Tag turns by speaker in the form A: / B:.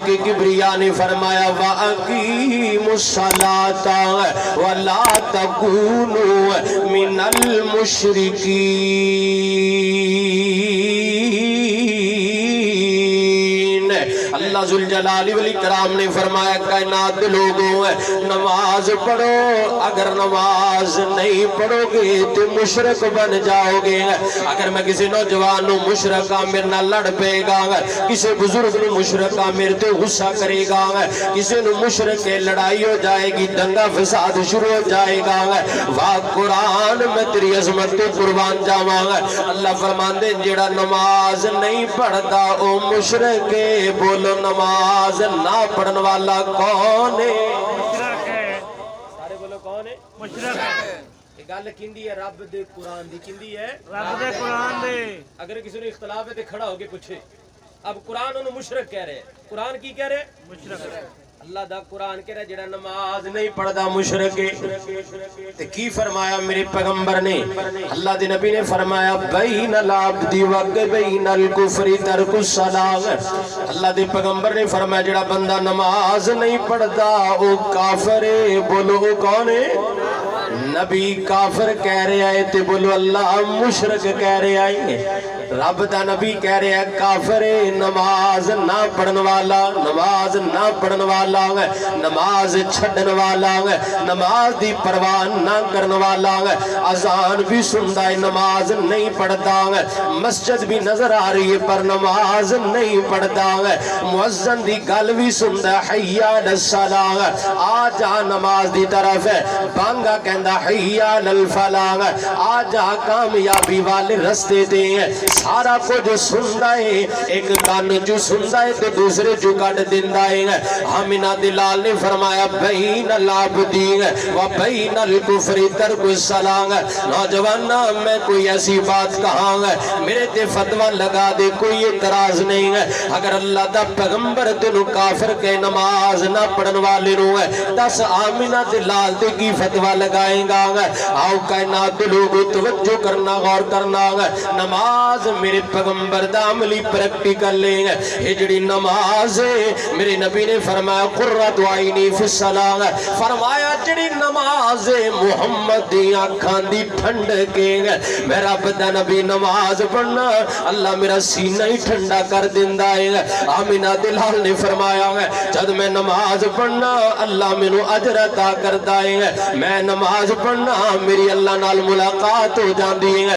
A: کی کبریا نے فرمایا وَأَقِیمُوا الصَّلَاةَ وَلَا تَكُونُوا مِنَ الْمُشْرِكِينَ۔ اللہ ذوالجلال والاکرام نے فرمایا کائنات کے لوگوں نماز پڑھو، اگر نماز نہیں پڑھو گے تو مشرک بن جاؤ گے۔ اگر میں کسی نوجوان نو مشرک عامر نہ لڑ پے گا، کسی بزرگ نو مشرک عامر تے غصہ کرے گا، کسی نو مشرک کے لڑائی ہو جائے گی، دنگا فساد شروع ہو جائے گا، واہ قرآن میں تیری عظمت تے قربان جاواں گا۔ اللہ فرماندے جیڑا نماز نہیں پڑھتا او مشرک ہے۔ بولو نماز نہ پڑھن والا کون ہے؟
B: مشرک ہے۔
A: سارے بولو کون ہے؟
B: مشرک ہے۔
A: یہ گل کیندی ہے رب دے قرآن دی، کیندی ہے
B: رب دے قرآن دے۔
A: اگر کسی نے اختلاف ہے تو کھڑا ہو کے پوچھے۔ اب قرآن انہوں مشرک کہہ رہے ہیں، قرآن کی کہہ رہے ہیں؟
B: مشرک ہے۔
A: اللہ دا قرآن کہہ رہا ہے جڑا نماز نہیں پڑھدا مشرک ہے۔ تے کی فرمایا میرے پیغمبر نے؟ اللہ دے نبی نے فرمایا بین العبد و بین الکفر ترک الصلاۃ۔ اللہ دے پیغمبر نے فرمایا جڑا بندہ نماز نہیں پڑھدا او کافر ہے۔ بولو او کون ہے؟ نبی کافر کہہ رہے آئے تے بولو اللہ مشرک کہہ رہے آئے۔ رب دا نبی کہہ رہے ہیں کافر نماز نہ پڑھن والا، نماز نہ پڑھن والا، نماز چھڑن والا، نماز دی پرواہ نہ کرن والا، اذان بھی سندا ہے نماز نہیں پڑھتا، مسجد بھی نظر آ رہی ہے پر نماز نہیں پڑھتا، مؤذن دی گل بھی سندا ہے حی علی الصلاۃ آ جا نماز دی طرف، بانگا کہندا حی علی الفلاح آ جا کامیابی والے رستے تے۔ سارا کچھ سندا ہے، ایک کان جو سندا ہے تو دوسرے جو کٹ دیندا ہے۔ آمینہ دلال نے فرمایا بین العبد و بین الکفر ترک الصلاۃ۔ نوجوان میں کوئی ایسی بات کہاں گا میرے تے فتوہ لگا دے کوئی اعتراض نہیں ہے۔ اگر اللہ دا پیغمبر تینوں کافر کے نماز نہ پڑھن والے نو دس آمینہ دلال تے کی فتوہ لگائیں گا؟ آؤ کائنات لوگ توجہ کرنا غور کرنا، نماز میرے پیغمبر دا عملی پریکٹیکل لیں گے۔ یہ جڑی نماز ہے میرے نبی نے فرمایا قرۃ عینی فی الصلاۃ، فرمایا جڑی نماز ہے محمد دی آنکھاں دی ٹھنڈکیں گے۔ میرا رب دا نبی نماز پڑھنا اللہ میرا سینہ ہی ٹھنڈا کر دیندا ہے۔ آمینہ دلال نے فرمایا جد میں نماز پڑھنا اللہ مینوں اجر عطا کردا ہے، میں نماز پڑھنا میری اللہ نال ملاقات ہو جاندی ہے۔